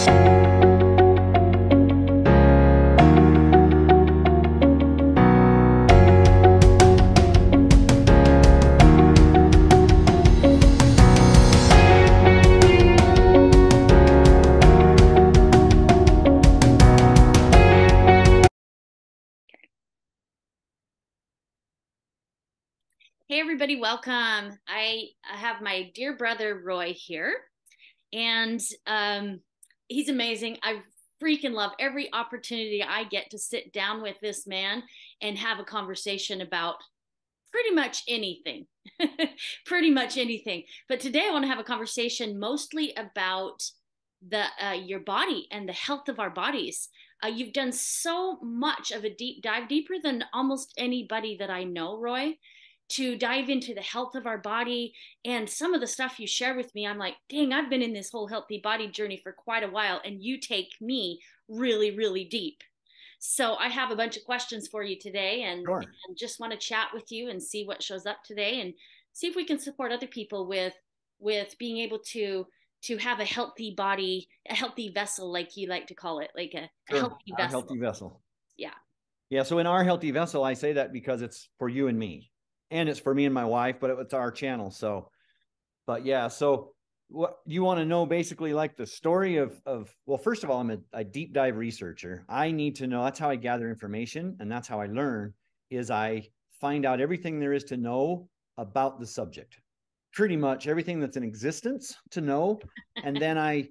Hey everybody, welcome. I have my dear brother Roy here, and he's amazing. I freaking love every opportunity I get to sit down with this man and have a conversation about pretty much anything. Pretty much anything. But today I want to have a conversation mostly about the your body and the health of our bodies. You've done so much of a deep dive, deeper than almost anybody that I know, Roy, to dive into the health of our body. And some of the stuff you share with me, I'm like, dang, I've been in this whole healthy body journey for quite a while, and you take me really, really deep. So I have a bunch of questions for you today, Sure. and just want to chat with you and see what shows up today, and see if we can support other people with being able to have a healthy body, a healthy vessel, like you like to call it, like a Sure. healthy Our vessel. healthy vessel. Yeah. Yeah. So in our healthy vessel, I say that because it's for you and me, and it's for me and my wife, but it's our channel. So, but yeah. So what you want to know basically like the story of, well, first of all, I'm a deep dive researcher. I need to know, that's how I gather information. And that's how I learn is I find out everything there is to know about the subject, pretty much everything that's in existence to know. And then I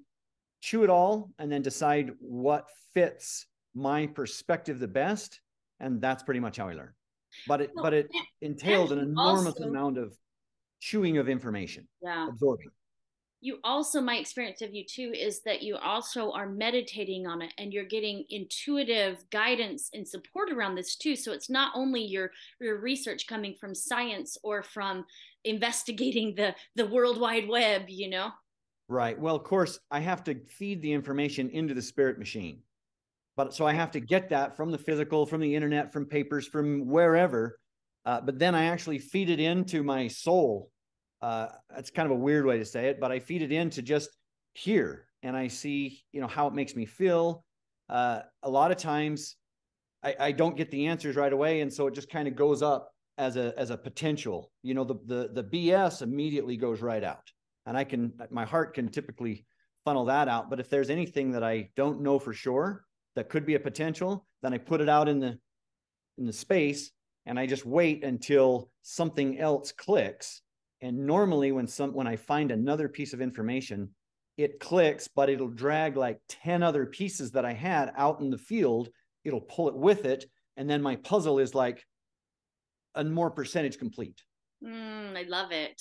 chew it all and then decide what fits my perspective the best. And that's pretty much how I learn. Well, But it and entails an you enormous also, amount of chewing of information, yeah, absorbing. you also, my experience of you too is that you also are meditating on it, and you're getting intuitive guidance and support around this too. So it's not only your research coming from science or from investigating the world wide web, you know. Right. Well, of course, I have to feed the information into the spirit machine. But so I Right. have to get that from the physical, from the internet, from papers, from wherever. But then I actually feed it into my soul. That's kind of a weird way to say it, but I feed it into just here, and I see, how it makes me feel. A lot of times, I don't get the answers right away, and so it just kind of goes up as a potential. The BS immediately goes right out, and my heart can typically funnel that out. But if there's anything that I don't know for sure that could be a potential, then I put it out in the space, and I just wait until something else clicks. And normally when I find another piece of information, it clicks, but it'll drag like 10 other pieces that I had out in the field. It'll pull it with it. And then my puzzle is like a more percentage complete. I love it.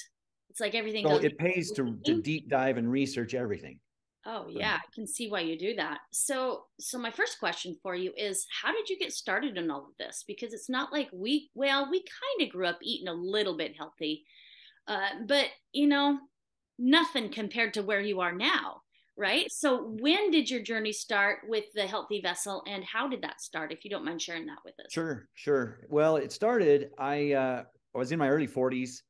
It's like everything So goes. it pays to deep dive and research everything. Oh yeah, I can see why you do that. So my first question for you is, how did you get started in all of this? Because it's not like we kind of grew up eating a little bit healthy, but nothing compared to where you are now, right? So when did your journey start with the healthy vessel, and how did that start? If you don't mind sharing that with us. Sure, sure. Well, it started, I was in my early 40s,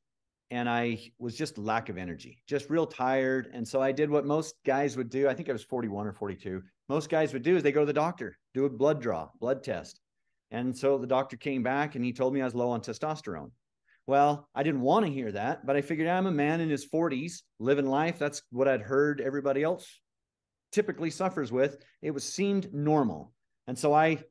and I was just lack of energy, just real tired. And so I did what most guys would do. I think I was 41 or 42. Most guys would do is they go to the doctor, do a blood test. And so the doctor came back and he told me I was low on testosterone. Well, I didn't want to hear that, but I figured I'm a man in his 40s living life. That's what I'd heard everybody else typically suffers with. It seemed normal. And so I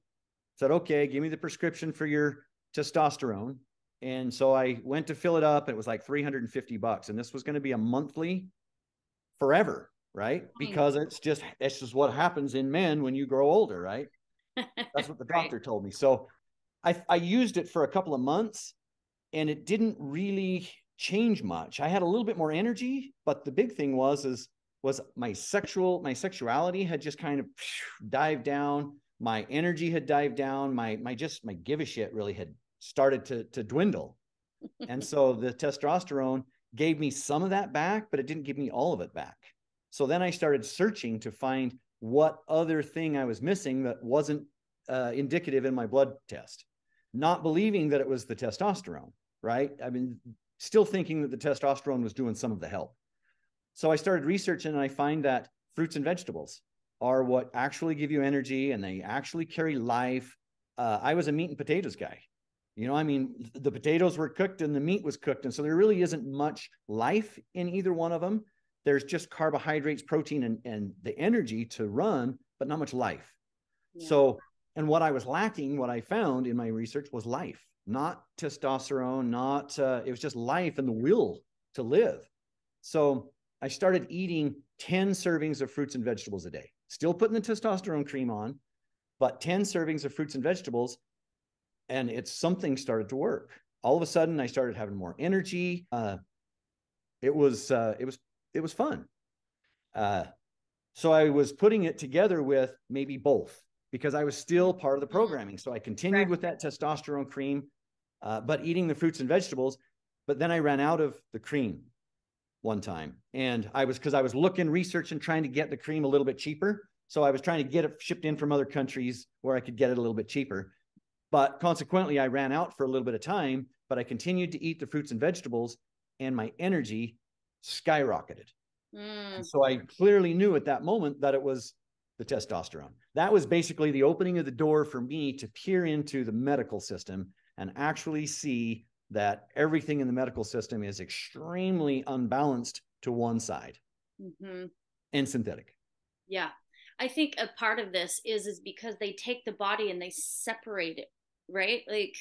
said, okay, give me the prescription for your testosterone. And so I went to fill it up. It was like $350. And this was going to be a monthly forever, right? Because it's just what happens in men when you grow older, right? That's what the Right. doctor told me. So I used it for a couple of months, and it didn't really change much. I had a little bit more energy, but the big thing was my sexuality had just kind of dived down. My energy had dived down. My give a shit really had started to dwindle. And so the testosterone gave me some of that back, but it didn't give me all of it back. So then I started searching to find what other thing I was missing that wasn't indicative in my blood test, not believing that it was the testosterone, right? I mean, still thinking that the testosterone was doing some of the help. So I started researching, and I find that fruits and vegetables are what actually give you energy, and they actually carry life. I was a meat and potatoes guy. You know, I mean, the potatoes were cooked and the meat was cooked. And so there really isn't much life in either one of them. There's just carbohydrates, protein, and the energy to run, but not much life. Yeah. So, and what I was lacking, what I found in my research was life, not testosterone, not, it was just life and the will to live. So I started eating 10 servings of fruits and vegetables a day, still putting the testosterone cream on, but 10 servings of fruits and vegetables. And something started to work. All of a sudden, I started having more energy. It was fun. So I was putting it together with maybe both, because I was still part of the programming. So I continued with that testosterone cream, but eating the fruits and vegetables. But then I ran out of the cream one time, and because I was looking, researching, trying to get the cream a little bit cheaper. So I was trying to get it shipped in from other countries where I could get it a little bit cheaper. But consequently, I ran out for a little bit of time, but I continued to eat the fruits and vegetables, and my energy skyrocketed. And so I clearly knew at that moment that it was the testosterone. That was basically the opening of the door for me to peer into the medical system and actually see that everything in the medical system is extremely unbalanced to one side and synthetic. Yeah. I think a part of this is because they take the body and they separate it, right? Like,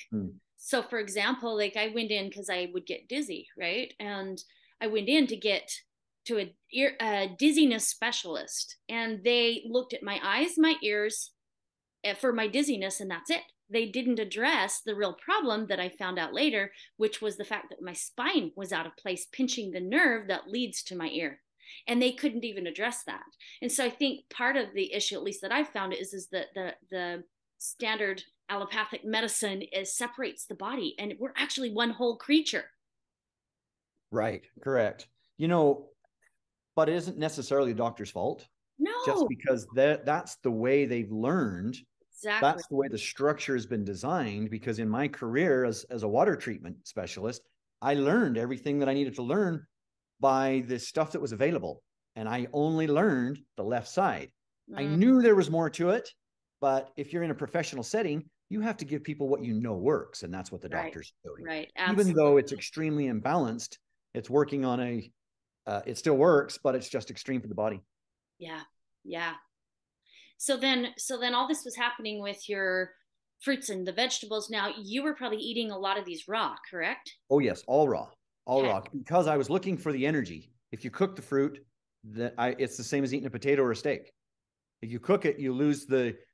so for example, like I went in because I would get dizzy, right? And I went in to get to a dizziness specialist, and they looked at my eyes, my ears for my dizziness, and that's it. They didn't address the real problem that I found out later, which was the fact that my spine was out of place, pinching the nerve that leads to my ear. And they couldn't even address that. And so I think part of the issue, at least that I found, is that the standard allopathic medicine separates the body, and we're actually one whole creature. Right. Correct. You know, but it isn't necessarily the doctor's fault. No. Just because that's the way they've learned. Exactly. That's the way the structure has been designed. Because in my career as a water treatment specialist, I learned everything that I needed to learn by the stuff that was available. And I only learned the left side. I knew there was more to it, but if you're in a professional setting, you have to give people what you know works. And that's what the doctor's doing. Right. Even though it's extremely imbalanced, it's working on it still works, but it's just extreme for the body. Yeah. Yeah. So then all this was happening with your fruits and the vegetables. Now you were probably eating a lot of these raw, correct? Oh yes, all raw, because I was looking for the energy. If you cook the fruit, it's the same as eating a potato or a steak. If you cook it, you lose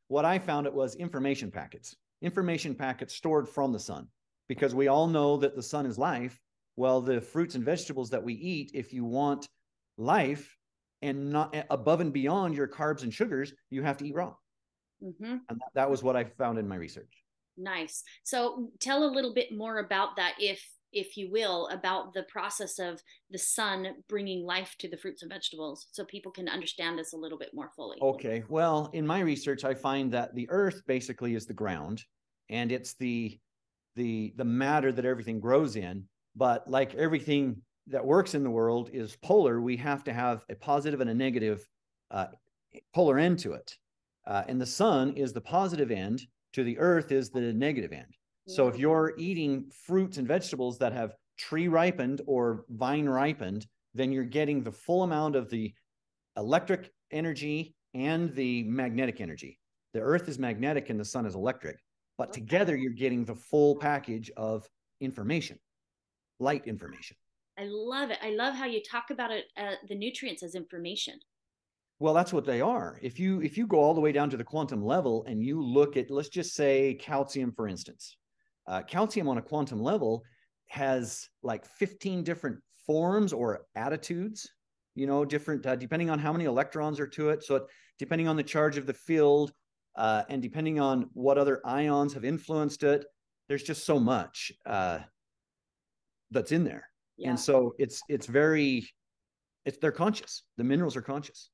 what I found it was information packets stored from the sun, because we all know that the sun is life. Well, the fruits and vegetables that we eat, if you want life and not above and beyond your carbs and sugars, you have to eat raw. And that was what I found in my research. Nice. So tell a little bit more about that, if you will, about the process of the sun bringing life to the fruits and vegetables, so people can understand this a little bit more fully. Okay. Well, in my research, I find that the earth basically is the ground, and it's the matter that everything grows in. But like everything that works in the world is polar, we have to have a positive and a negative polar end to it. And the sun is the positive end, to the earth is the negative end. So if you're eating fruits and vegetables that have tree ripened or vine ripened, then you're getting the full amount of the electric energy and the magnetic energy. The earth is magnetic and the sun is electric, but together you're getting the full package of information, light information. I love it. I love how you talk about it, the nutrients as information. Well, that's what they are. If you go all the way down to the quantum level and you look at, let's just say calcium, for instance, calcium on a quantum level has like 15 different forms or attitudes, different, depending on how many electrons are to it. So depending on the charge of the field, and depending on what other ions have influenced it, there's just so much that's in there. Yeah. And so they're conscious. The minerals are conscious.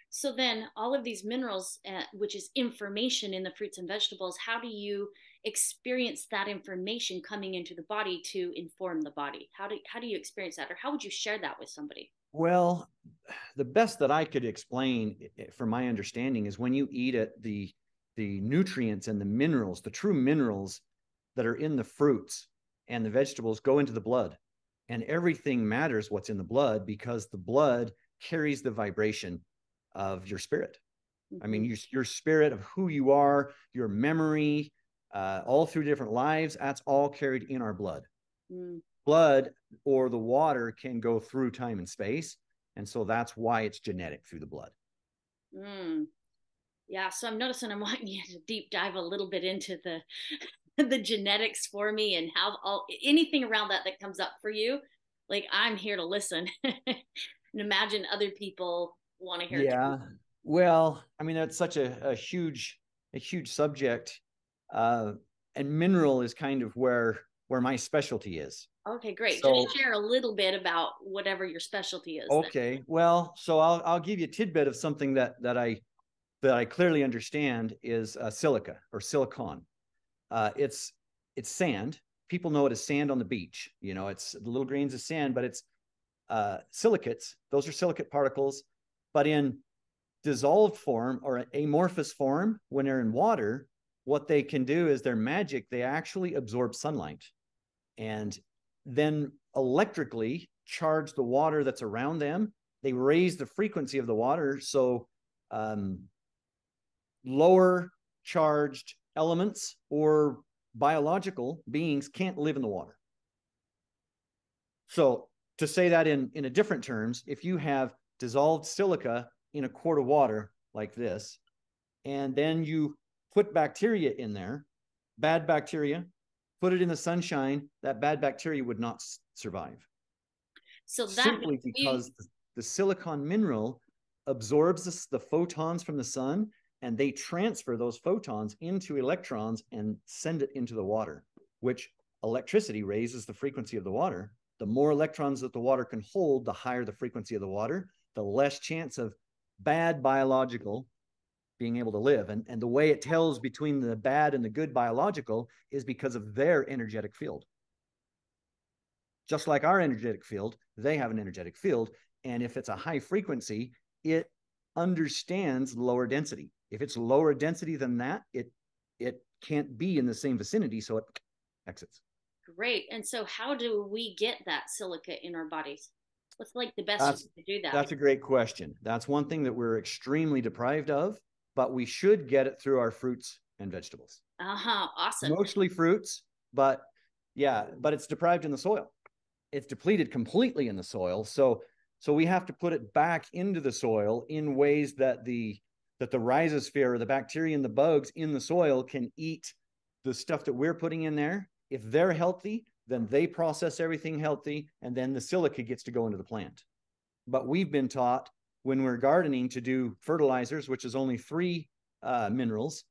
So then all of these minerals, which is information in the fruits and vegetables, how do you experience that information coming into the body to inform the body? How do you experience that? Or how would you share that with somebody? Well, the best that I could explain from my understanding is when you eat it, the nutrients and the minerals, the true minerals that are in the fruits and the vegetables go into the blood. And everything matters what's in the blood because the blood carries the vibration of your spirit. I mean, your spirit of who you are, your memory, all through different lives, that's all carried in our blood. Mm. Blood or the water can go through time and space. And so that's why it's genetic through the blood. Mm. Yeah, so I'm noticing I'm wanting you to deep dive a little bit into the the genetics for me and how all anything around that that comes up for you. Like I'm here to listen and imagine other people want to hear it too. Yeah. Well, I mean, that's such a huge subject. Uh, and mineral is kind of where my specialty is. Okay, great. Just So, share a little bit about whatever your specialty is then. okay. Well, so I'll give you a tidbit of something that I clearly understand is silica or silicon. It's sand. People know it as sand on the beach. You know, it's the little grains of sand, but it's silicates. Those are silicate particles, but in dissolved form or amorphous form, when they're in water, what they can do is they're magic. They actually absorb sunlight and then electrically charge the water that's around them. They raise the frequency of the water. So um, lower charged elements or biological beings can't live in the water. So to say that in a different terms, if you have dissolved silica in a quart of water like this, and then you put bacteria in there, bad bacteria, put it in the sunshine, that bad bacteria would not survive. So that Simply you because the silicon mineral absorbs the photons from the sun and they transfer those photons into electrons and send it into the water, which electricity raises the frequency of the water. The more electrons that the water can hold, the higher the frequency of the water, the less chance of bad biological being able to live. And the way it tells between the bad and the good biological is because of their energetic field. Just like our energetic field, they have an energetic field. And if it's a high frequency, it understands lower density. If it's lower density than that, it can't be in the same vicinity, so it exits. great. And so how do we get that silica in our bodies? What's like the best way That's to do that? that's a great question. That's one thing that we're extremely deprived of, but we should get it through our fruits and vegetables. Uh-huh. Awesome. Mostly fruits, but yeah, but it's deprived in the soil. It's depleted completely in the soil. So we have to put it back into the soil in ways that the rhizosphere or the bacteria and the bugs in the soil can eat the stuff that we're putting in there. If they're healthy, then they process everything healthy, and then the silica gets to go into the plant. But we've been taught when we're gardening to do fertilizers, which is only three minerals,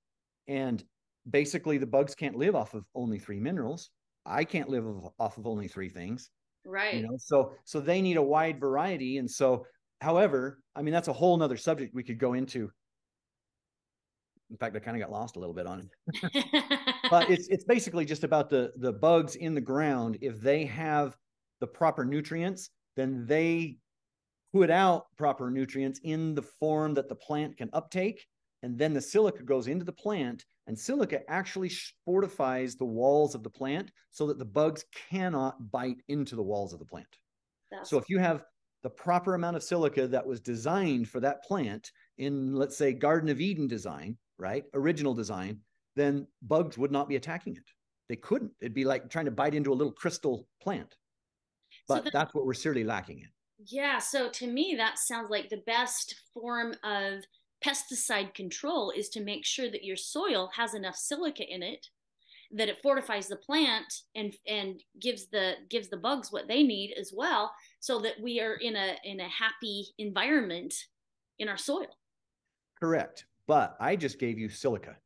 and basically the bugs can't live off of only three minerals. I can't live off of only three things, you Right. know. So they need a wide variety, and so, however, I mean that's a whole nother subject we could go into. In fact, I kind of got lost a little bit on it. But it's basically just about the bugs in the ground. If they have the proper nutrients, then they put out proper nutrients in the form that the plant can uptake, and then the silica goes into the plant, and silica actually fortifies the walls of the plant so that the bugs cannot bite into the walls of the plant. That's So if you have the proper amount of silica that was designed for that plant in, let's say, Garden of Eden design, right? Original design, then bugs would not be attacking it. They couldn't. It'd be like trying to bite into a little crystal plant. so But that's what we're seriously lacking in. yeah, so to me that sounds like the best form of pesticide control is to make sure that your soil has enough silica in it that it fortifies the plant and gives the bugs what they need as well so that we are in a happy environment in our soil. Correct. But I just gave you silica.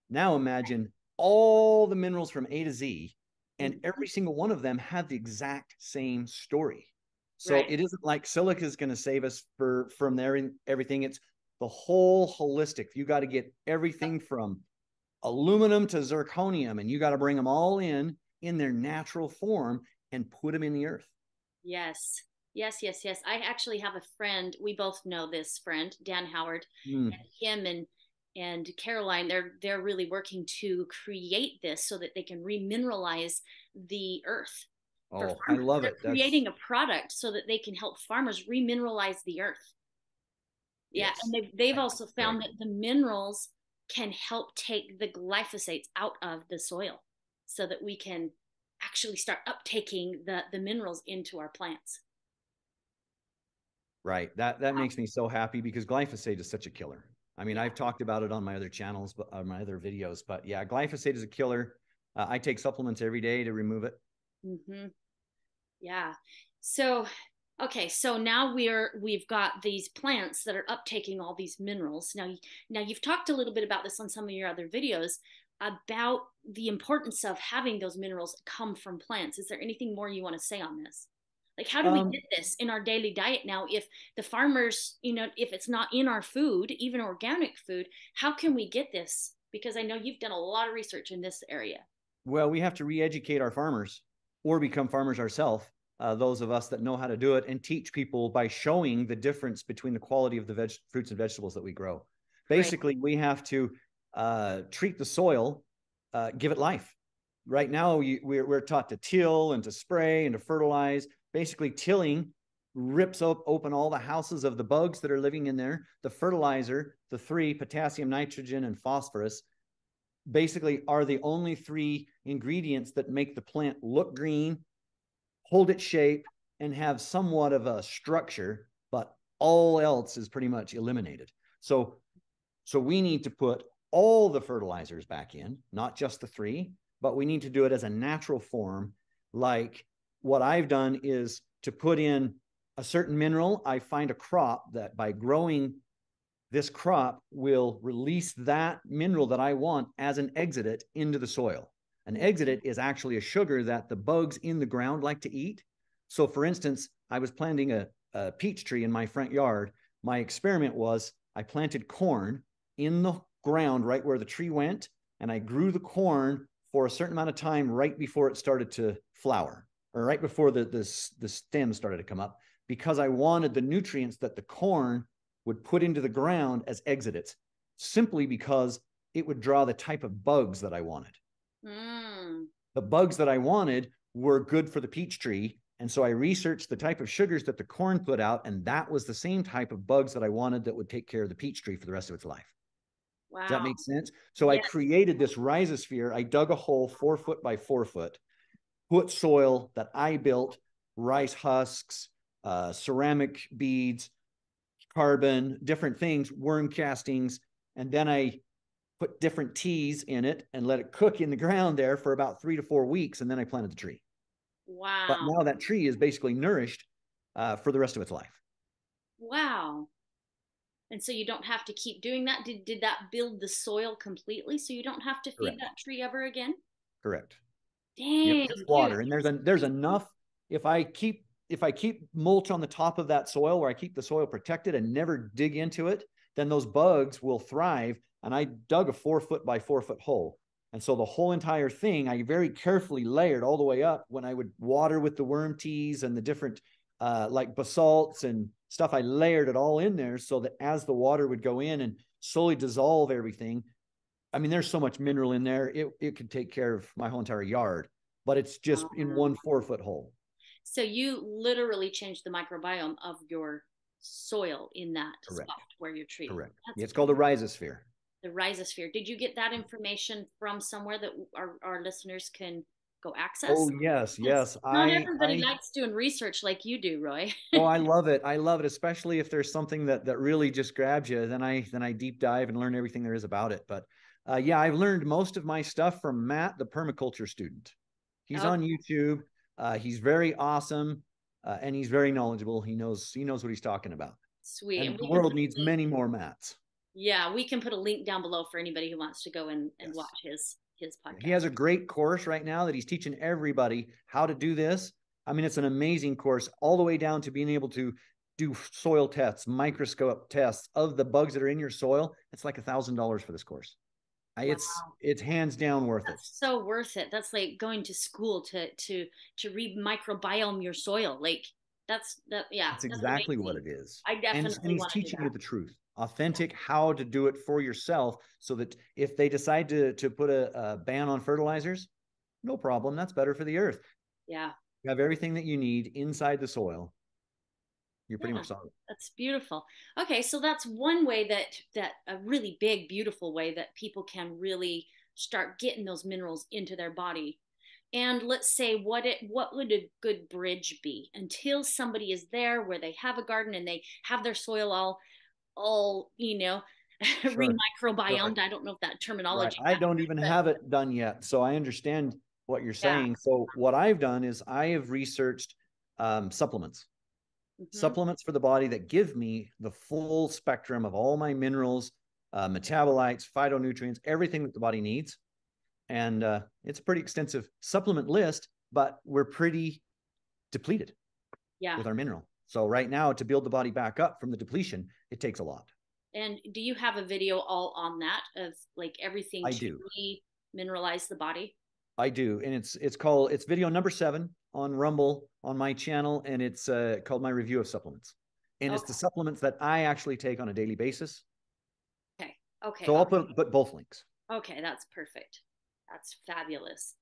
Now imagine all the minerals from A to Z, and Mm-hmm. every single one of them have the exact same story. So Right. it isn't like silica is going to save us from there everything. It's the whole holistic. You got to get everything from aluminum to zirconium, and you got to bring them all in their natural form and put them in the earth. Yes. Yes, yes, yes. I actually have a friend. We both know this friend, Dan Howard, Mm. and him and Caroline. They're really working to create this so that they can remineralize the earth for Oh, I farmers. love They're it. That's creating a product so that they can help farmers remineralize the earth. Yeah, and yes. they've I think also it's very found that cool. the minerals can help take the glyphosates out of the soil so that we can actually start uptaking the minerals into our plants. Right. That Wow. makes me so happy because glyphosate is such a killer. I mean, Yeah. I've talked about it on my other channels, but on my other videos, but yeah, glyphosate is a killer. I take supplements every day to remove it. Mm-hmm. Yeah. So, okay, so now we've got these plants that are uptaking all these minerals. Now you've talked a little bit about this on some of your other videos about the importance of having those minerals come from plants. Is there anything more you want to say on this? Like, how do we Um, get this in our daily diet now? If the farmers, if it's not in our food, even organic food, how can we get this? Because I know you've done a lot of research in this area. well, we have to re-educate our farmers or become farmers ourselves. Those of us that know how to do it and teach people by showing the difference between the quality of the fruits and vegetables that we grow. Right. Basically, we have to treat the soil, give it life. Right now, we're taught to till and to spray and to fertilize. Basically, tilling rips open all the houses of the bugs that are living in there. The fertilizer, the three, potassium, nitrogen, and phosphorus, basically are the only three ingredients that make the plant look green, hold its shape, and have somewhat of a structure, but all else is pretty much eliminated. So we need to put all the fertilizers back in, not just the three, but we need to do it as a natural form. Like what I've done is to put in a certain mineral. I find a crop that by growing this crop will release that mineral that I want as an exudate into the soil. An exudate is actually a sugar that the bugs in the ground like to eat. So, for instance, I was planting a peach tree in my front yard. My experiment was I planted corn in the ground right where the tree went, and I grew the corn for a certain amount of time right before it started to flower, or right before the stem started to come up, because I wanted the nutrients that the corn would put into the ground as exudates, simply because it would draw the type of bugs that I wanted. Mm. The bugs that I wanted were good for the peach tree. And so I researched the type of sugars that the corn put out, and that was the same type of bugs that I wanted that would take care of the peach tree for the rest of its life. Does that Wow. make sense? So I Yes. created this rhizosphere. I dug a hole 4 foot by 4 foot, put soil that I built, rice husks, ceramic beads, carbon, different things, worm castings, and then I put different teas in it and let it cook in the ground there for about 3 to 4 weeks, and then I planted the tree. But Wow. now that tree is basically nourished for the rest of its life. Wow. And so you don't have to keep doing that. Did that build the soil completely so you don't have to feed Correct. that tree ever again? Correct. Yep. Dang, Just dude. water, and there's enough. If I keep mulch on the top of that soil where I keep the soil protected and never dig into it, then those bugs will thrive. And I dug a 4 foot by 4 foot hole. And so the whole entire thing, I very carefully layered all the way up when I would water with the worm teas and the different like basalts and stuff. I layered it all in there so that as the water would go in and slowly dissolve everything, I mean, there's so much mineral in there. It could take care of my whole entire yard, but it's just in Um, one 4 foot hole. so you literally changed the microbiome of your soil in that spot Correct. where your tree. Correct. That's It's called a rhizosphere. the rhizosphere. Did you get that information from somewhere that our listeners can go access? Oh yes, Because yes. not I everybody I likes doing research like you do, Roy. oh I love it. I love it, especially if there's something that really just grabs you. Then I deep dive and learn everything there is about it. But yeah, I've learned most of my stuff from Matt, the permaculture student. He's Okay, on YouTube. He's very awesome, and he's very knowledgeable. He knows what he's talking about. sweet. And And the we can world put a needs link. many more Matts. Yeah, we can put a link down below for anybody who wants to go and Yes. watch his He podcast. has a great course right now that he's teaching everybody how to do this. I mean, it's an amazing course, all the way down to being able to do soil tests, microscope tests of the bugs that are in your soil. It's like $1,000 for this course. Wow. It's hands down worth it. That's so worth it. That's like going to school to read microbiome your soil. Like Yeah, That's that's exactly what amazing. it is. I And definitely he's want to do teaching you that. the truth, authentic, how to do it for yourself, so that if they decide to put a ban on fertilizers, no problem. That's better for the earth. Yeah. You have everything that you need inside the soil. You're pretty Yeah. much solid. That's beautiful. Okay, so that's one way that a really big, beautiful way that people can really start getting those minerals into their body. And let's say what would a good bridge be until somebody is there where they have a garden and they have their soil all Sure. Sure. remicrobiomed. I don't know if that Right. terminology I matters, don't even but have it done yet. So I understand what you're yeah. saying. So what I've done is I have researched supplements, Hmm. supplements for the body that give me the full spectrum of all my minerals, metabolites, phytonutrients, everything that the body needs. And it's a pretty extensive supplement list, but we're pretty depleted Yeah. with our mineral. So right now, to build the body back up from the depletion, it takes a lot. And do you have a video all on that of like everything I to do. re-mineralize the body? I do. And it's video number 7 on Rumble on my channel. And it's called My Review of Supplements. And it's the Okay. supplements that I actually take on a daily basis. Okay. Okay. So I'll Awesome. put both links. Okay. That's perfect. That's fabulous.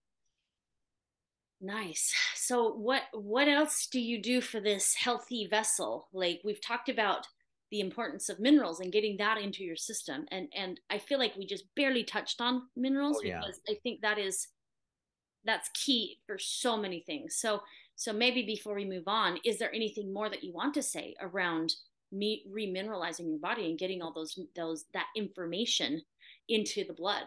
Nice. So what else do you do for this healthy vessel? Like we've talked about the importance of minerals and getting that into your system. And I feel like we just barely touched on minerals Oh, yeah. because I think that's key for so many things. So maybe before we move on, is there anything more that you want to say around me remineralizing your body and getting all those that information into the blood?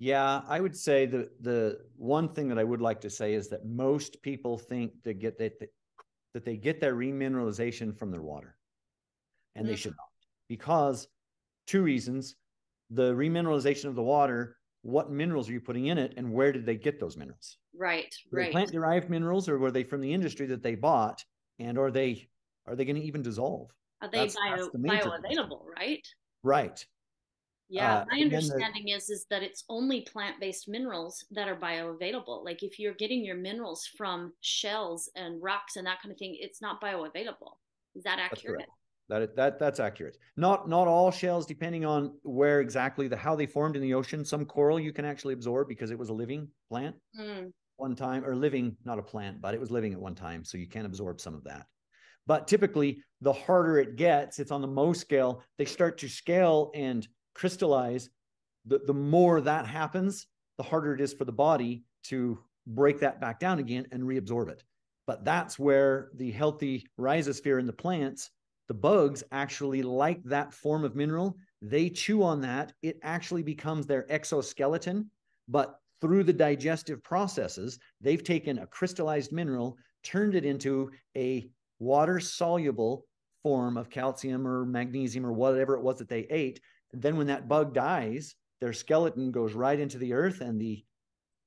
Yeah, I would say the one thing that I would like to say is that most people think that they get their remineralization from their water, and they Mm, should not, because 2 reasons: the remineralization of the water, what minerals are you putting in it, and where did they get those minerals? right, Are they right. plant derived minerals, or were they from the industry that they bought? And are they going to even dissolve? Are they That's the major question. bioavailable, right? Right. Yeah, my And then understanding is that it's only plant-based minerals that are bioavailable. Like if you're getting your minerals from shells and rocks and that kind of thing, it's not bioavailable. Is that That's accurate? correct. That's accurate. Not all shells, depending on where exactly how they formed in the ocean. Some coral you can actually absorb because it was a living plant Mm, one time, or living, not a plant, but it was living at one time. So you can absorb some of that. But typically, the harder it gets, it's on the Mohs scale. They start to scale and crystallize. The more that happens, the harder it is for the body to break that back down again and reabsorb it. But that's where the healthy rhizosphere in the plants, the bugs actually like that form of mineral. They chew on that. It actually becomes their exoskeleton. But through the digestive processes, they've taken a crystallized mineral, turned it into a water soluble form of calcium or magnesium or whatever it was that they ate. And then when that bug dies, their skeleton goes right into the earth, and the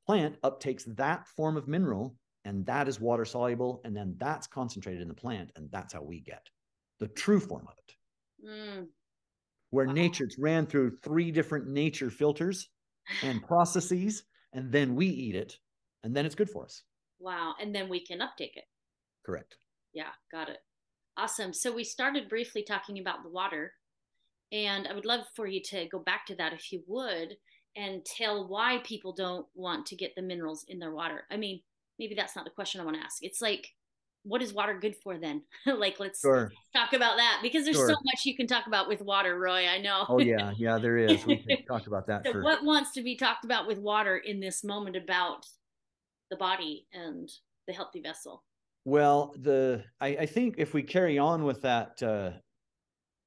plant uptakes that form of mineral, and that is water soluble, and then that's concentrated in the plant, and that's how we get the true form of it. mm, Where wow, it's ran through 3 different nature filters and processes, and then we eat it, and then it's good for us. wow. And then we can uptake it. Correct. Yeah, got it. Awesome. So we started briefly talking about the water, and I would love for you to go back to that if you would and tell why people don't want to get the minerals in their water. I mean, maybe that's not the question I want to ask. It's like, what is water good for then? Like, let's Sure. talk about that because there's so Sure. much you can talk about with water, Roy. I know. Oh, yeah. Yeah, there is. We could talk about that So, for. what wants to be talked about with water in this moment about the body and the healthy vessel? Well, I think if we carry on with that,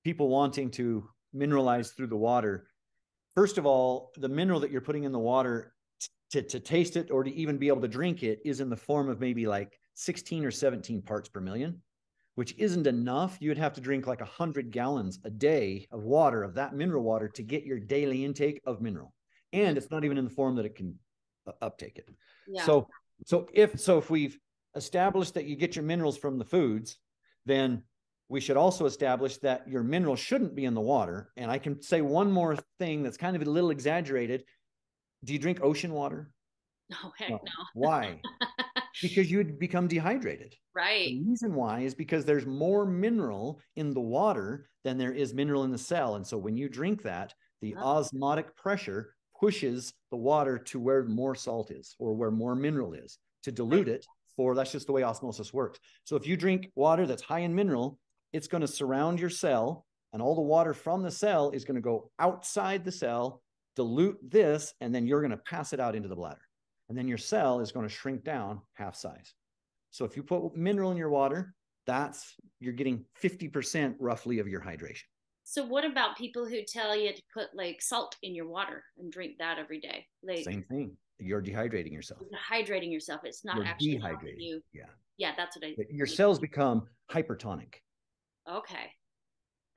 people wanting to mineralize through the water, first of all, the mineral that you're putting in the water to taste it or to even be able to drink it is in the form of maybe like 16 or 17 parts per million, which isn't enough. You would have to drink like 100 gallons a day of water, of that mineral water, to get your daily intake of mineral. And it's not even in the form that it can uptake it. Yeah. So if we've established that you get your minerals from the foods, then we should also establish that your minerals shouldn't be in the water. And I can say one more thing that's kind of a little exaggerated. Do you drink ocean water? No, heck No. no. Why? because you'd become dehydrated. Right. The reason why is because there's more mineral in the water than there is mineral in the cell. And so when you drink that, the osmotic pressure pushes the water to where more salt is or where more mineral is to dilute it. That's just the way osmosis works. So if you drink water that's high in mineral, it's going to surround your cell, and all the water from the cell is going to go outside the cell, dilute this, and then you're going to pass it out into the bladder. And then your cell is going to shrink down half size. So if you put mineral in your water, you're getting 50% roughly of your hydration. So what about people who tell you to put like salt in your water and drink that every day? Like, same thing. You're dehydrating yourself. Hydrating yourself. It's not actually dehydrating you. Yeah. Yeah, that's what I. Your cells become hypertonic. Okay,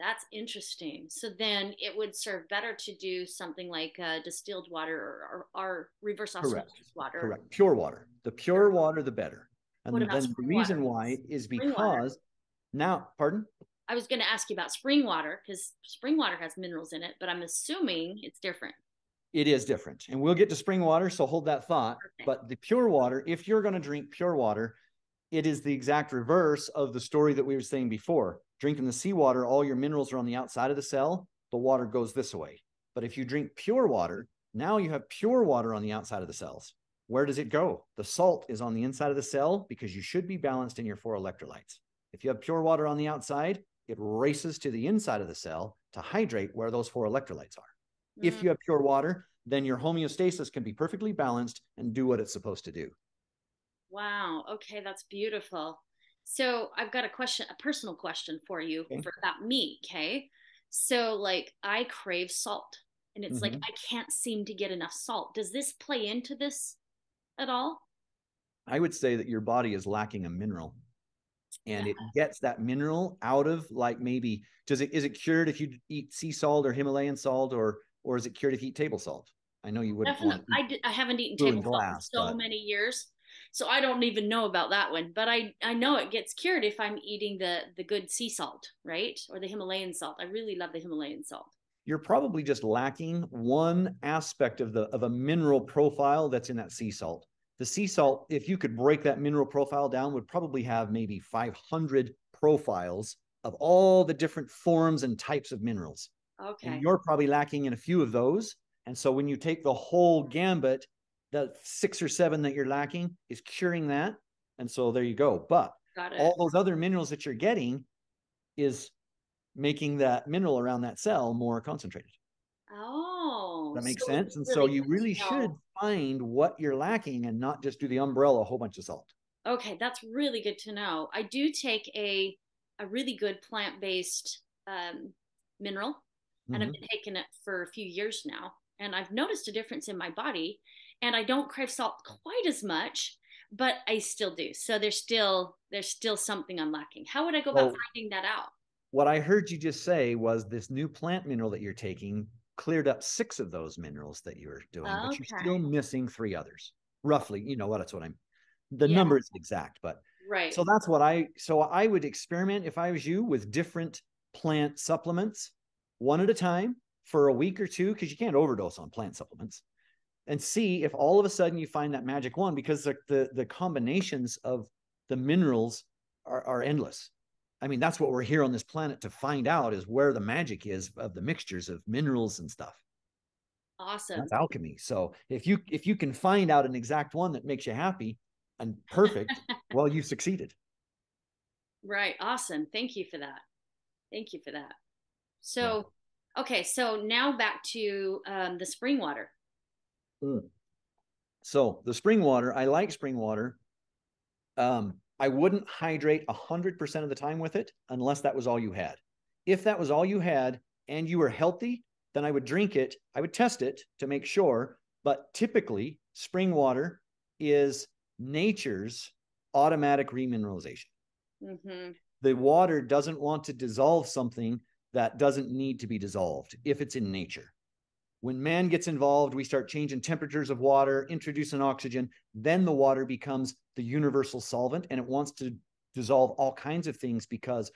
that's interesting. So then it would serve better to do something like distilled water or reverse osmosis water. Correct. Pure water. The pure water, the better. And what about then the reason why is because now, pardon? I was going to ask you about spring water because spring water has minerals in it, but I'm assuming it's different. It is different. And we'll get to spring water, so hold that thought. Okay. But the pure water, if you're going to drink pure water, it is the exact reverse of the story that we were saying before. Drinking the seawater, all your minerals are on the outside of the cell. The water goes this way. But if you drink pure water, now you have pure water on the outside of the cells. Where does it go? The salt is on the inside of the cell because you should be balanced in your 4 electrolytes. If you have pure water on the outside, it races to the inside of the cell to hydrate where those 4 electrolytes are. If you have pure water, then your homeostasis can be perfectly balanced and do what it's supposed to do. Wow. Okay, that's beautiful. So I've got a personal question for you about me. Okay. So like I crave salt and it's like I can't seem to get enough salt. Does this play into this at all? I would say that your body is lacking a mineral. And it gets that mineral out of like maybe is it cured if you eat sea salt or Himalayan salt or is it cured if you eat table salt? I know you wouldn't want. I haven't eaten table salt in so many years, so I don't even know about that one. But I know it gets cured if I'm eating the good sea salt, right, or the Himalayan salt. I really love the Himalayan salt. You're probably just lacking one aspect of a mineral profile that's in that sea salt. The sea salt, if you could break that mineral profile down, would probably have maybe 500 profiles of all the different forms and types of minerals. Okay. And you're probably lacking in a few of those. And so when you take the whole gambit, the 6 or 7 that you're lacking is curing that. And so there you go. But all those other minerals that you're getting is making that mineral around that cell more concentrated. Oh, that makes sense. And so you really should find what you're lacking and not just do the umbrella, a whole bunch of salt. Okay, that's really good to know. I do take a really good plant-based mineral, and I've been taking it for a few years now, and I've noticed a difference in my body, and I don't crave salt quite as much, but I still do. So there's still something I'm lacking. How would I go about finding that out? What I heard you just say was this new plant mineral that you're taking cleared up 6 of those minerals that you were doing, but you're still missing 3 others. Roughly, you know what? That's what the number is exact, but right. So that's what I would experiment if I was you with different plant supplements, one at a time for a week or 2, because you can't overdose on plant supplements, and see if all of a sudden you find that magic one, because the combinations of the minerals are endless. I mean, that's what we're here on this planet to find out, is where the magic is of the mixtures of minerals and stuff. Awesome. That's alchemy. So if you can find out an exact one that makes you happy and perfect, well, you've succeeded. Right. Awesome. Thank you for that. Thank you for that. So, okay. So now back to the spring water. So the spring water, I like spring water. I wouldn't hydrate 100% of the time with it unless that was all you had. If that was all you had and you were healthy, then I would drink it. I would test it to make sure. But typically, spring water is nature's automatic remineralization. The water doesn't want to dissolve something that doesn't need to be dissolved if it's in nature. When man gets involved, we start changing temperatures of water, introducing oxygen, then the water becomes the universal solvent, and it wants to dissolve all kinds of things because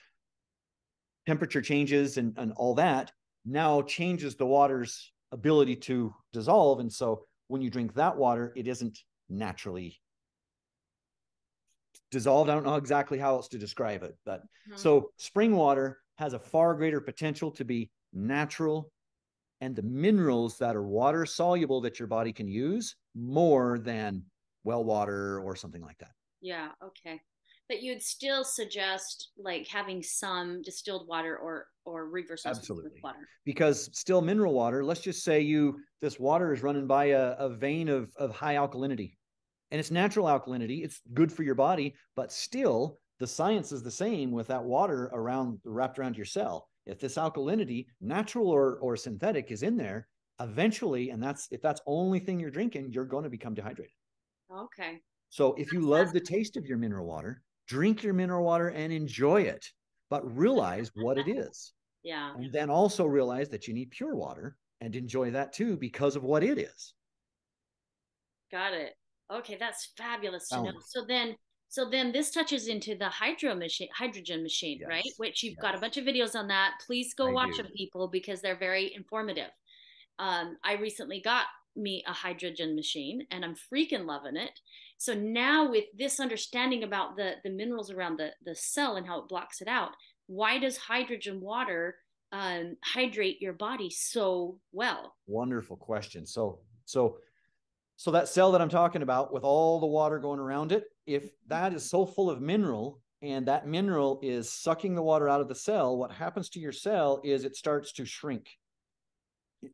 temperature changes and all that now changes the water's ability to dissolve. And so when you drink that water, it isn't naturally dissolved. I don't know exactly how else to describe it, but Mhm. so spring water has a far greater potential to be natural, and the minerals that are water soluble that your body can use more than well water or something like that. Yeah, okay. But you'd still suggest like having some distilled water or reverse osmosis Absolutely. water. Because still mineral water, let's just say this water is running by a vein of high alkalinity, and it's natural alkalinity. It's good for your body, but still the science is the same with that water wrapped around your cell. If this alkalinity, natural or synthetic, is in there, eventually, and if that's only thing you're drinking, you're going to become dehydrated. Okay. So if you love the taste of your mineral water, drink your mineral water and enjoy it, but realize what it is. Yeah. And then also realize that you need pure water and enjoy that too because of what it is. Got it. Okay, that's fabulous to know. Balance. So then this touches into the hydrogen machine, right? Yes. Which you've got a Yes. bunch of videos on that. Please go I watch do. them, people, because they're very informative. I recently got me a hydrogen machine and I'm freaking loving it. So now with this understanding about the minerals around the cell and how it blocks it out, why does hydrogen water hydrate your body so well? Wonderful question. So that cell that I'm talking about with all the water going around it, if that is so full of mineral and that mineral is sucking the water out of the cell, what happens to your cell is it starts to shrink.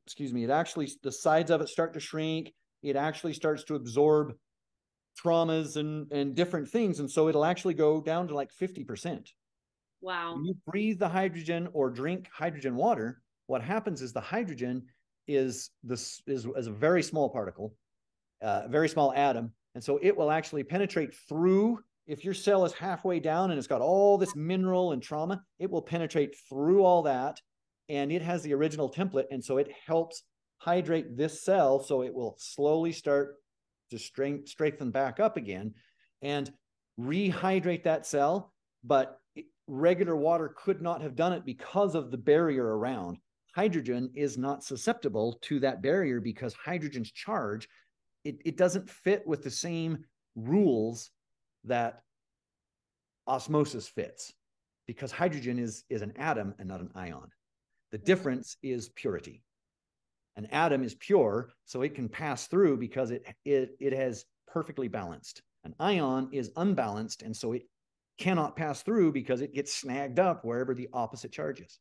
Excuse me. The sides of it start to shrink. It actually starts to absorb traumas and different things. And so it'll actually go down to like 50%. Wow. When you breathe the hydrogen or drink hydrogen water, what happens is the hydrogen is a very small particle, very small atom, and so it will actually penetrate through. If your cell is halfway down and it's got all this mineral and trauma, it will penetrate through all that, and it has the original template, and so it helps hydrate this cell, so it will slowly start to strengthen back up again and rehydrate that cell. But regular water could not have done it because of the barrier around. Hydrogen is not susceptible to that barrier because hydrogen's charge, it doesn't fit with the same rules that osmosis fits, because hydrogen is an atom and not an ion. The difference is purity. An atom is pure, so it can pass through because it has perfectly balanced. An ion is unbalanced, and so it cannot pass through because it gets snagged up wherever the opposite charge is.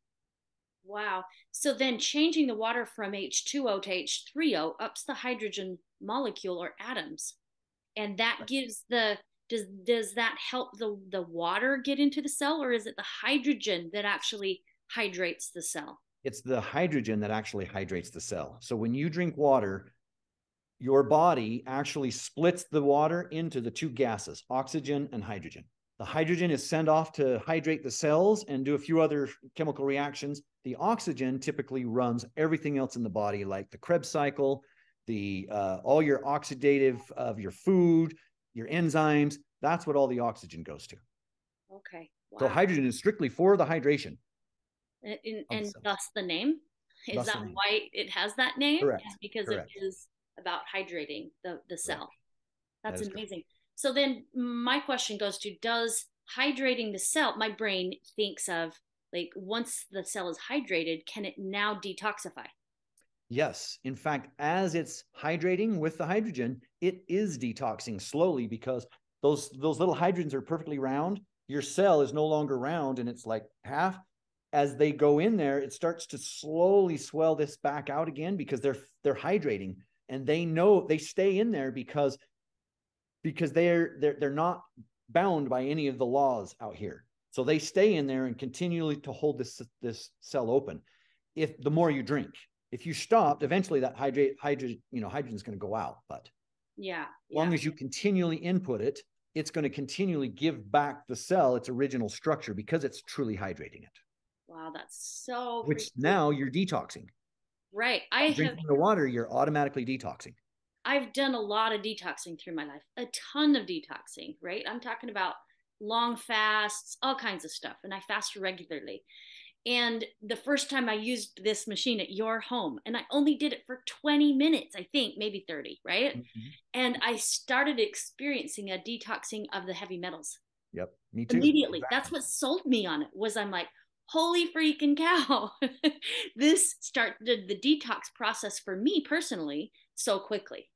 Wow. So then changing the water from H2O to H3O ups the hydrogen molecule or atoms. And that gives the does that help the water get into the cell, or is it the hydrogen that actually hydrates the cell? It's the hydrogen that actually hydrates the cell. So when you drink water, your body actually splits the water into the two gases, oxygen and hydrogen. The hydrogen is sent off to hydrate the cells and do a few other chemical reactions. The oxygen typically runs everything else in the body, like the Krebs cycle, all your oxidative of your food, your enzymes. That's what all the oxygen goes to. Okay. So Wow. hydrogen is strictly for the hydration of the And cells. thus the name. Is Thus that the name. why it has that name? Correct. Is because it Correct. is about hydrating the Correct. cell. That That's is correct. amazing. So then my question goes to, does hydrating the cell, my brain thinks of like once the cell is hydrated, can it now detoxify? Yes. In fact, as it's hydrating with the hydrogen, it is detoxing slowly because those little hydrogens are perfectly round. Your cell is no longer round and it's like half. As they go in there, it starts to slowly swell this back out again because they're hydrating, and they know they stay in there because they're not bound by any of the laws out here. So they stay in there and continually to hold this cell open. If the more you drink, if you stopped, eventually that hydrogen is going to go out. But Yeah, as yeah. long as you continually input it, it's going to continually give back the cell its original structure because it's truly hydrating it. Wow, that's so Which freaking cool. now you're detoxing. Right. By drinking the water, you're automatically detoxing. I've done a lot of detoxing through my life, a ton of detoxing, right? I'm talking about long fasts, all kinds of stuff, and I fast regularly. And the first time I used this machine at your home, and I only did it for 20 minutes, I think, maybe 30, right? Mm-hmm. And I started experiencing a detoxing of the heavy metals. Yep. Me too. Immediately. Exactly. That's what sold me on it. Was I'm like, holy freaking cow. This started the detox process for me personally so quickly.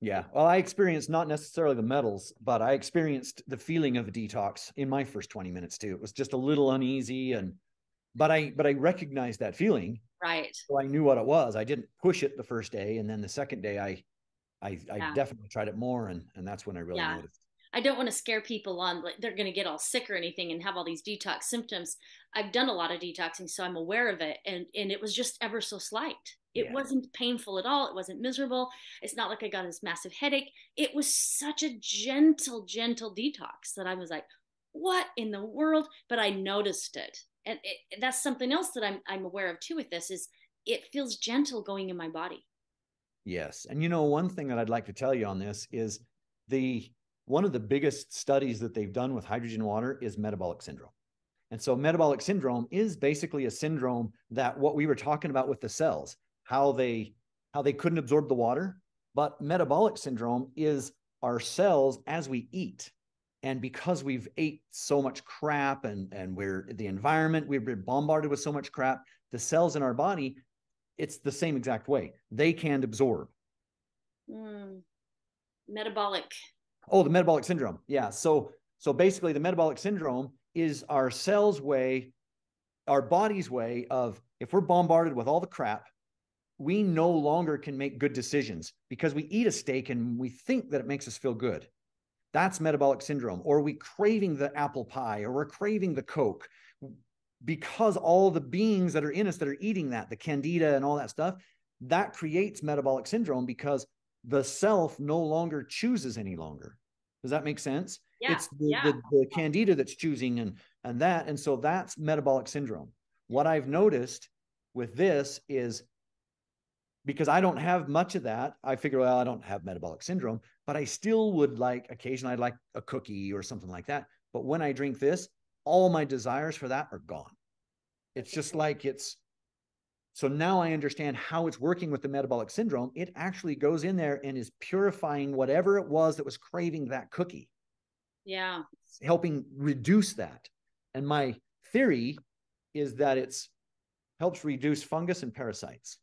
Yeah. Well, I experienced not necessarily the metals, but I experienced the feeling of a detox in my first 20 minutes too. It was just a little uneasy, and but I recognized that feeling. Right. So I knew what it was. I didn't push it the first day, and then the second day I Yeah. definitely tried it more, and that's when I really Yeah. noticed. I don't want to scare people on like they're going to get all sick or anything and have all these detox symptoms. I've done a lot of detoxing, so I'm aware of it, and it was just ever so slight. It Yeah. wasn't painful at all. It wasn't miserable. It's not like I got this massive headache. It was such a gentle, gentle detox that I was like, "What in the world?" But I noticed it, and that's something else that I'm aware of too. With this is it feels gentle going in my body. Yes. And one thing that I'd like to tell you on this is the one of the biggest studies that they've done with hydrogen water is metabolic syndrome. And so metabolic syndrome is basically a syndrome that what we were talking about with the cells, how they couldn't absorb the water, but metabolic syndrome is our cells as we eat. And because we've ate so much crap and we're the environment, we've been bombarded with so much crap, the cells in our body, it's the same exact way. They can't absorb. Mm, metabolic. Oh, the metabolic syndrome. Yeah. So basically the metabolic syndrome is our cells way, our body's way of, if we're bombarded with all the crap, we no longer can make good decisions because we eat a steak and we think that it makes us feel good. That's metabolic syndrome. Or we craving the apple pie, or we're craving the Coke, because all the beings that are in us that are eating that, the Candida and all that stuff, that creates metabolic syndrome because the self no longer chooses any longer. Does that make sense? Yeah. It's Yeah. the Candida that's choosing, and that. And so that's metabolic syndrome. What I've noticed with this is, because I don't have much of that, I figure, well, I don't have metabolic syndrome, but I still would like, occasionally I'd like a cookie or something like that. But when I drink this, all my desires for that are gone. It's just like so now I understand how it's working with the metabolic syndrome. It actually goes in there and is purifying whatever it was that was craving that cookie. Yeah. It's helping reduce that. And my theory is that it's helps reduce fungus and parasites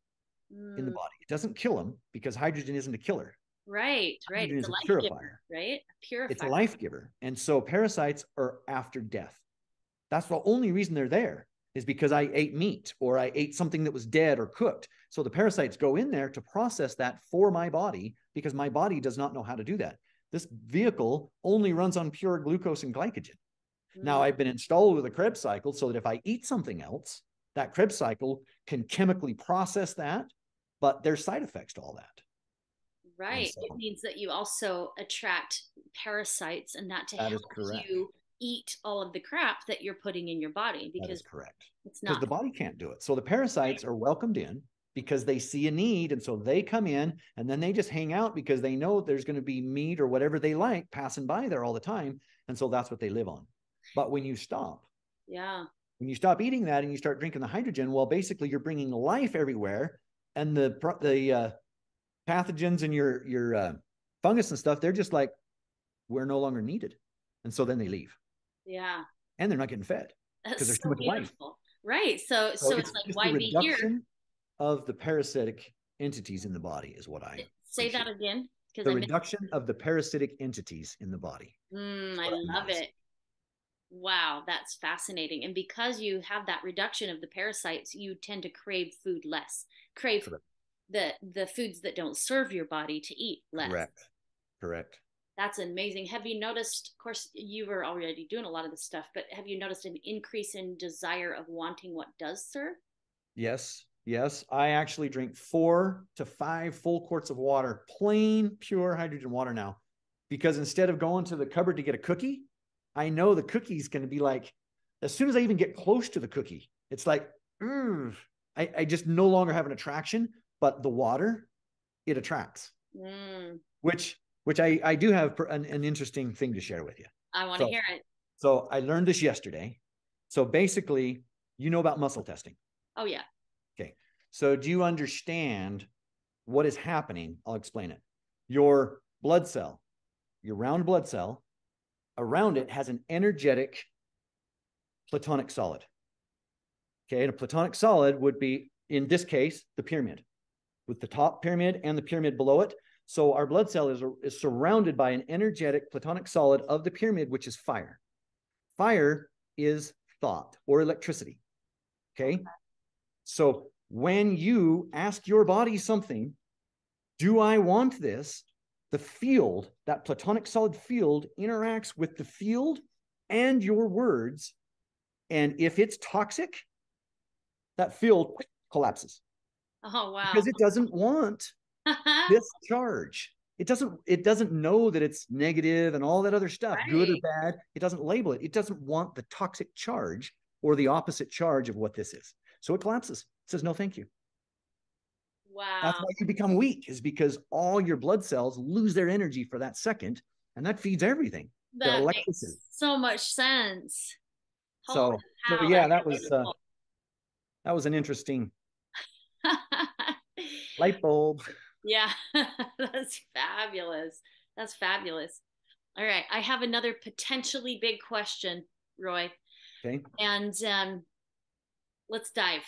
in the body. It doesn't kill them because hydrogen isn't a killer. Right, right. Hydrogen It's a is a life giver, purifier. right? A It's a purifier. life giver. And so parasites are after death. That's the only reason they're there, is because I ate meat or I ate something that was dead or cooked. So the parasites go in there to process that for my body because my body does not know how to do that. This vehicle only runs on pure glucose and glycogen. Now I've been installed with a Krebs cycle so that if I eat something else, that Krebs cycle can chemically process that, but there's side effects to all that. And Right. It so means that you also attract parasites and that to that is help correct. you eat all of the crap that you're putting in your body That is because correct. it's Because not the body can't do it. So the parasites are welcomed in because they see a need. And so they come in and then they just hang out because they know there's going to be meat or whatever they like passing by there all the time. And so that's what they live on. But yeah. when you stop eating that and you start drinking the hydrogen, well, basically you're bringing life everywhere. And the pathogens and your fungus and stuff, they're just like, we're no longer needed. And so then they leave. Yeah. And they're not getting fed because That's there's too so much life. beautiful. Right. So So so it's it's like just the why be here? reduction of the parasitic entities in the body is what I Say that appreciate. again because The I missed. reduction of the parasitic entities in the body is I what I love noticed. it. Wow, that's fascinating. And because you have that reduction of the parasites, you tend to crave food less. Crave Correct. the foods that don't serve your body to eat less. Correct. Correct. That's amazing. Have you noticed, of course, you were already doing a lot of this stuff, but have you noticed an increase in desire of wanting what does serve? Yes. Yes. I actually drink 4 to 5 full quarts of water, plain, pure hydrogen water now, because instead of going to the cupboard to get a cookie, I know the cookie's going to be like, as soon as I even get close to the cookie, it's like, I just no longer have an attraction, but the water, it attracts, which I do have an interesting thing to share with you. I want to So, hear it. so I learned this yesterday. So basically, you know about muscle testing. Oh, yeah. Okay. So do you understand what is happening? I'll explain it. Your blood cell, your round blood cell around it has an energetic platonic solid. Okay, and a platonic solid would be, in this case, the pyramid, with the top pyramid and the pyramid below it. So our blood cell is surrounded by an energetic platonic solid of the pyramid, which is fire. Fire is thought or electricity. Okay. So when you ask your body something, do I want this? The field, that platonic solid field, interacts with the field and your words. And if it's toxic, that field collapses. Oh, wow. Because it doesn't want this charge. It doesn't know that it's negative and all that other stuff, Right. good or bad. It doesn't label it. It doesn't want the toxic charge or the opposite charge of what this is. So it collapses. It says, no, thank you. Wow. That's why you become weak, is because all your blood cells lose their energy for that second, and that feeds everything. That makes so much sense. So yeah, that was an interesting light bulb. Yeah, that's fabulous. That's fabulous. All right, I have another potentially big question, Roy. Okay. And let's dive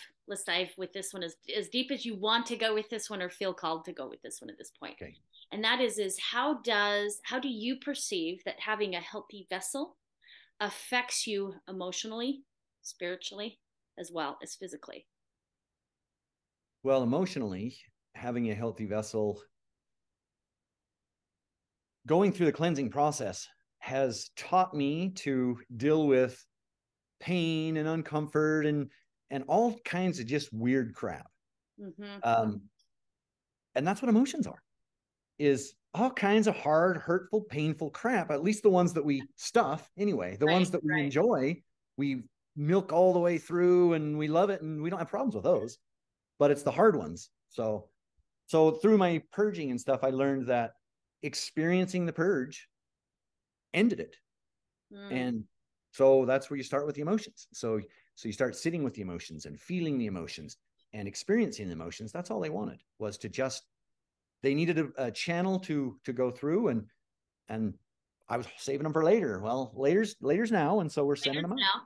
with this one as deep as you want to go with this one or feel called to go with this one at this point. Okay. And that is how do you perceive that having a healthy vessel affects you emotionally, spiritually, as well as physically? Well, emotionally, having a healthy vessel, going through the cleansing process has taught me to deal with pain and uncomfort and all kinds of just weird crap. And that's what emotions are, is all kinds of hard, hurtful, painful crap, at least the ones that we stuff anyway. The ones that we enjoy, we milk all the way through and we love it and we don't have problems with those, but it's the hard ones. So through my purging and stuff, I learned that experiencing the purge ended it. And so that's where you start with the emotions. So you start sitting with the emotions and feeling the emotions and experiencing the emotions. That's all they wanted, was to just, they needed a channel to go through, and I was saving them for later. Well, later's now, and so we're sending them out.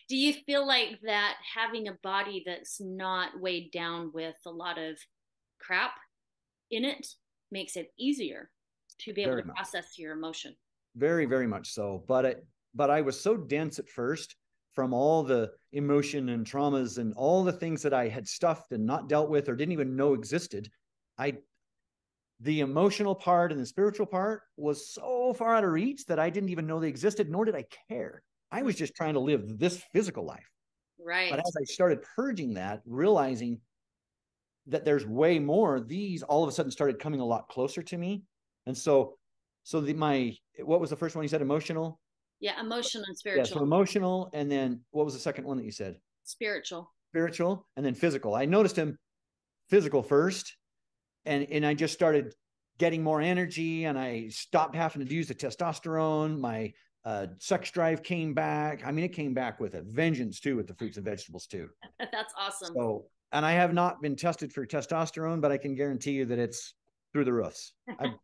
Do you feel like that having a body that's not weighed down with a lot of crap in it makes it easier to be able to process your emotion? Very, very much so. But I was so dense at first from all the emotion and traumas and all the things that I had stuffed and not dealt with or didn't even know existed. The emotional part and the spiritual part was so far out of reach that I didn't even know they existed, nor did I care. I was just trying to live this physical life. Right. But as I started purging that, realizing that there's way more, these all of a sudden started coming a lot closer to me. And so what was the first one you said? Emotional? Yeah, emotional and spiritual. Yeah, so emotional, and then what was the second one that you said? Spiritual, and then physical. I noticed him physical first, and I just started getting more energy, and I stopped having to use the testosterone. My sex drive came back. I mean, it came back with a vengeance too, with the fruits and vegetables too. That's awesome. So, and I have not been tested for testosterone, but I can guarantee you that it's through the roofs. I'm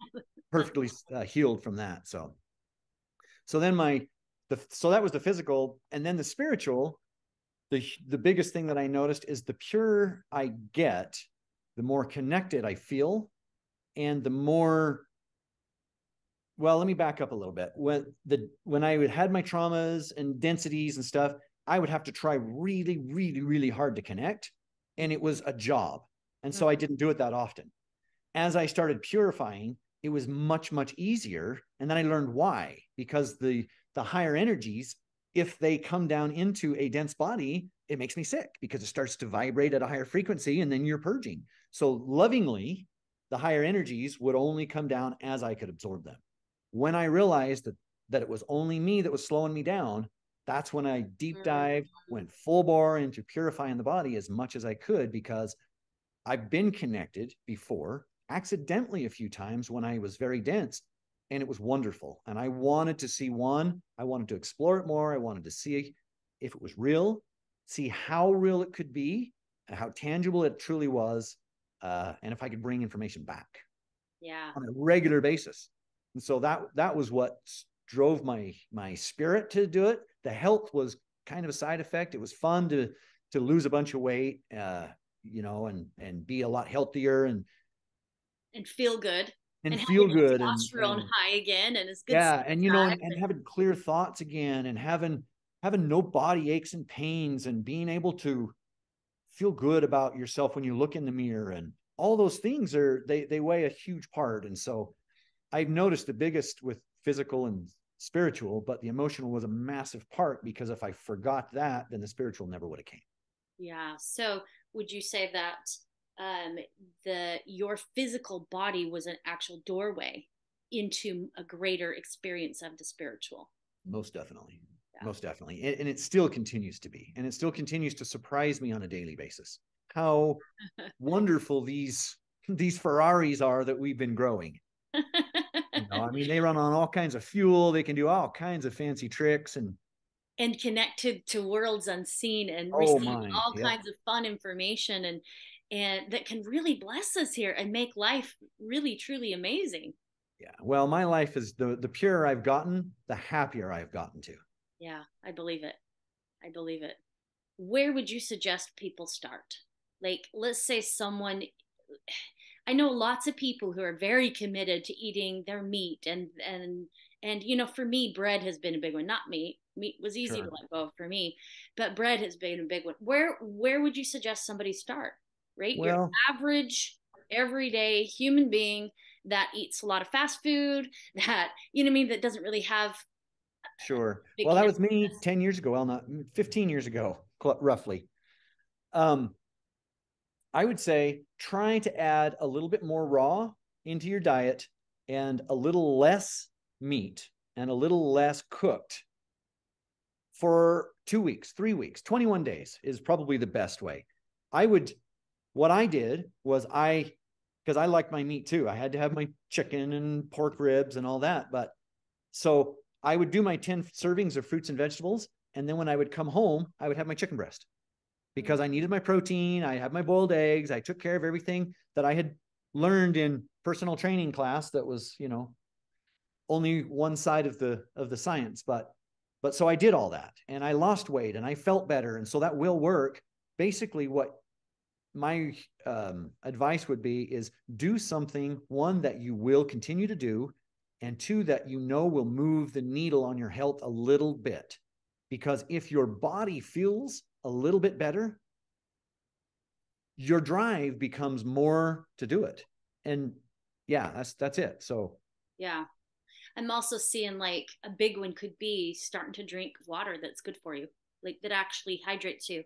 perfectly healed from that. So then so that was the physical, and then the spiritual. The biggest thing that I noticed is the purer I get, the more connected I feel, and the more. Well, let me back up a little bit. When I had my traumas and densities and stuff, I would have to try really, really, really hard to connect, and it was a job, and so I didn't do it that often. As I started purifying, it was much, much easier. And then I learned why, because the higher energies, if they come down into a dense body, it makes me sick because it starts to vibrate at a higher frequency, and then you're purging. So lovingly, the higher energies would only come down as I could absorb them. When I realized that it was only me that was slowing me down, that's when I deep dived, went full bore into purifying the body as much as I could, because I've been connected before, accidentally a few times when I was very dense, and it was wonderful. And I wanted to see I wanted to explore it more. I wanted to see if it was real, see how real it could be, how tangible it truly was, and if I could bring information back on a regular basis. And so that was what drove my spirit to do it. The health was kind of a side effect. It was fun to lose a bunch of weight, and be a lot healthier and feel good and have feel your good testosterone high again, and it's good. Yeah, and and having clear thoughts again, and having no body aches and pains, and being able to feel good about yourself when you look in the mirror, and all those things they weigh a huge part. And so I've noticed the biggest with physical and spiritual, but the emotional was a massive part, because if I forgot that, then the spiritual never would have came. Yeah. So would you say that your physical body was an actual doorway into a greater experience of the spiritual? Most definitely. Yeah. Most definitely. And it still continues to be. And it still continues to surprise me on a daily basis how wonderful these Ferraris are that we've been growing. I mean, they run on all kinds of fuel. They can do all kinds of fancy tricks and connected to worlds unseen, and receive all kinds of fun information, and that can really bless us here and make life really truly amazing. Yeah. Well, my life is the purer I've gotten, the happier I've gotten to. Yeah, I believe it. I believe it. Where would you suggest people start? Like, let's say I know lots of people who are very committed to eating their meat, and for me, bread has been a big one. Not meat. Meat was easy to let go of for me, but bread has been a big one. Where would you suggest somebody start? Right? Well, your average everyday human being that eats a lot of fast food, that that doesn't really have. Sure. Well, that was me 10 years ago. Well, not 15 years ago, roughly. I would say try to add a little bit more raw into your diet, and a little less meat and a little less cooked for 2 weeks, 3 weeks, 21 days is probably the best way. What I did was because I like my meat too. I had to have my chicken and pork ribs and all that. But so I would do my 10 servings of fruits and vegetables. And then when I would come home, I would have my chicken breast, because I needed my protein. I had my boiled eggs. I took care of everything that I had learned in personal training class. That was, only one side of the science. But so I did all that, and I lost weight, and I felt better. And so that will work. Basically, what my advice would be is do something, one, that you will continue to do, and two, that will move the needle on your health a little bit. Because if your body feels a little bit better, your drive becomes more to do it. And yeah, that's it. So yeah, I'm also seeing like a big one could be starting to drink water that's good for you, like that actually hydrates you.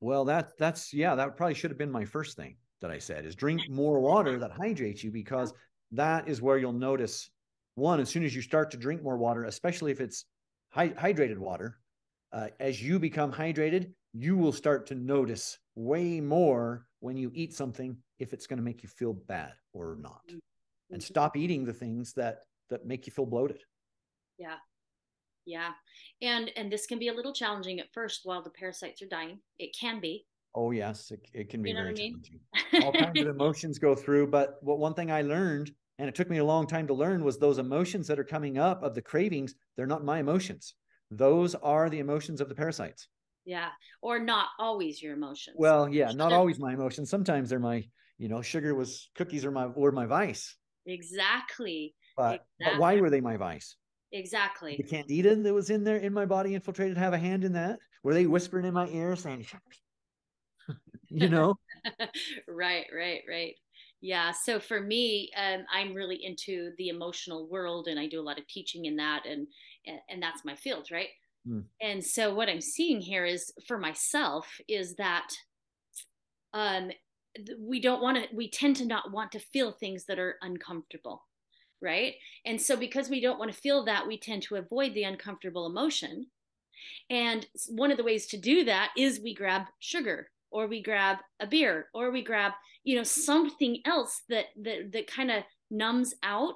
Well, that probably should have been my first thing that I said, is drink more water that hydrates you, because that is where you'll notice, one, as soon as you start to drink more water, especially if it's hydrated water, as you become hydrated, you will start to notice way more when you eat something, if it's going to make you feel bad or not. And stop eating the things that make you feel bloated. Yeah. Yeah. And this can be a little challenging at first while the parasites are dying. It can be. Oh, yes. It can be very challenging. I mean? All kinds of emotions go through. But one thing I learned, and it took me a long time to learn, was those emotions that are coming up of the cravings, they're not my emotions. Those are the emotions of the parasites. Yeah. Or not always your emotions. Well, yeah, not always my emotions. Sometimes they're my, cookies were my vice. Exactly. But why were they my vice? Exactly. The Candida that was in there, in my body, infiltrated, have a hand in that? Were they whispering in my ear saying, Right. Yeah. So for me, I'm really into the emotional world, and I do a lot of teaching in that, and that's my field, right? And so what I'm seeing here is, for myself, is that we tend to not want to feel things that are uncomfortable, right? And so because we don't want to feel that, we tend to avoid the uncomfortable emotion. And one of the ways to do that is we grab sugar, or we grab a beer, or we grab, something else that kind of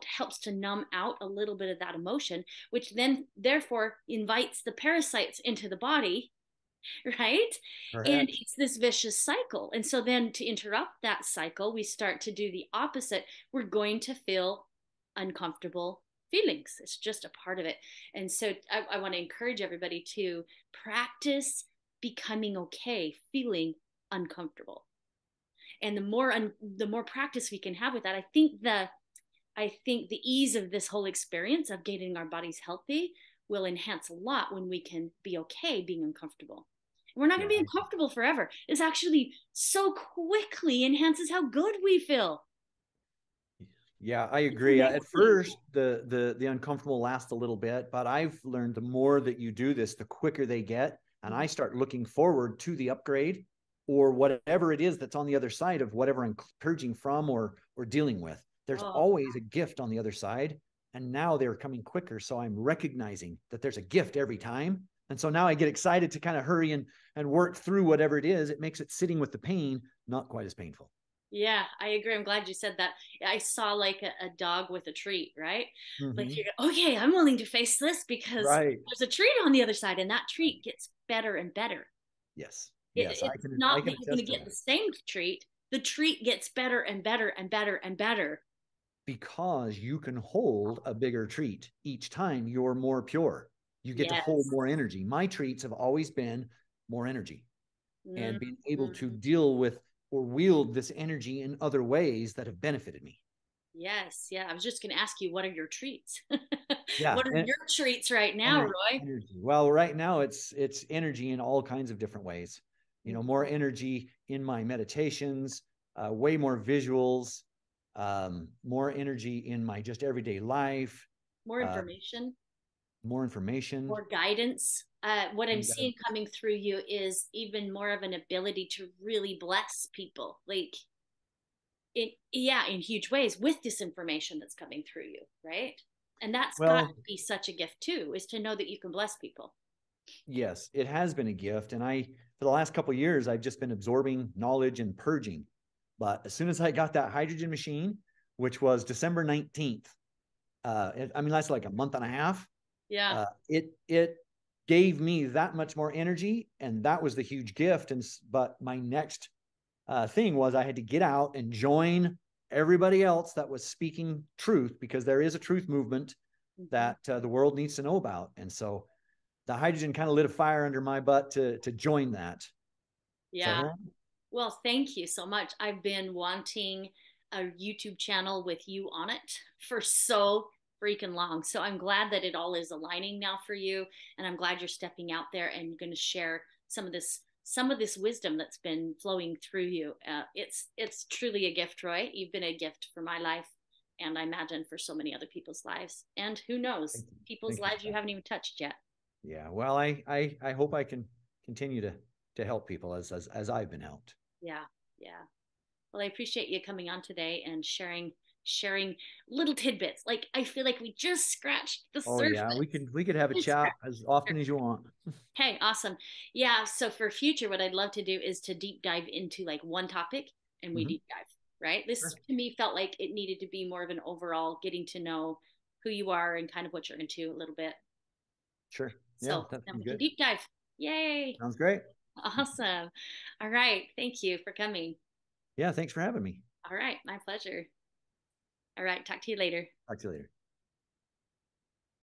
helps to numb out a little bit of that emotion, which then therefore invites the parasites into the body, right? Correct. And it's this vicious cycle. And so then, to interrupt that cycle, we start to do the opposite. We're going to feel uncomfortable feelings. It's just a part of it. And so I want to encourage everybody to practice becoming okay, feeling uncomfortable. And the more practice we can have with that, I think the ease of this whole experience of getting our bodies healthy will enhance a lot when we can be okay being uncomfortable. And we're not going to be uncomfortable forever. This actually so quickly enhances how good we feel. Yeah, I agree. At first, the uncomfortable lasts a little bit, but I've learned the more that you do this, the quicker they get. And I start looking forward to the upgrade or whatever it is that's on the other side of whatever I'm purging from or dealing with. There's always a gift on the other side. And now they're coming quicker. So I'm recognizing that there's a gift every time. And so now I get excited to kind of hurry and work through whatever it is. It makes it sitting with the pain not quite as painful. Yeah, I agree. I'm glad you said that. I saw like a dog with a treat, right? Like, you go, okay, I'm willing to face this because there's a treat on the other side, and that treat gets better and better. Yes. It's not that you're going to get the same treat. The treat gets better and better and better and better. Because you can hold a bigger treat each time you're more pure. You get to hold more energy. My treats have always been more energy and being able to deal with or wield this energy in other ways that have benefited me. Yes. Yeah. I was just going to ask you, what are your treats? Yeah. What are your treats right now, Roy? Energy. Well, right now it's energy in all kinds of different ways. You know, more energy in my meditations, way more visuals, more energy in my just everyday life. More information. More guidance. What I'm seeing coming through you is even more of an ability to really bless people, like in huge ways with this information that's coming through you, right? And that's got to be such a gift too, is to know that you can bless people. Yes, it has been a gift. And for the last couple of years, I've just been absorbing knowledge and purging. But as soon as I got that hydrogen machine, which was December 19th, that's like a month and a half. Yeah. It gave me that much more energy. And that was the huge gift. But my next thing was I had to get out and join everybody else that was speaking truth, because there is a truth movement that the world needs to know about. And so the hydrogen kind of lit a fire under my butt to join that. Yeah. So well, thank you so much. I've been wanting a YouTube channel with you on it for so freaking long. So I'm glad that it all is aligning now for you. And I'm glad you're stepping out there and going to share some of this wisdom that's been flowing through you. It's truly a gift, Roy. You've been a gift for my life, and I imagine for so many other people's lives. And who knows, people's lives you haven't even touched yet. Yeah. Well, I hope I can continue to help people as I've been helped. Yeah. Yeah. Well, I appreciate you coming on today and sharing little tidbits. Like, I feel like we just scratched the surface. Oh yeah, we could have a chat as often as you want. Okay, awesome. Yeah, so for future, what I'd love to do is to deep dive into like one topic, and we deep dive, right? This to me felt like it needed to be more of an overall getting to know who you are and kind of what you're into a little bit. Sure. So then we can deep dive. Yay. Sounds great. Awesome. All right. Thank you for coming. Yeah, thanks for having me. All right, my pleasure. All right, talk to you later. Talk to you later.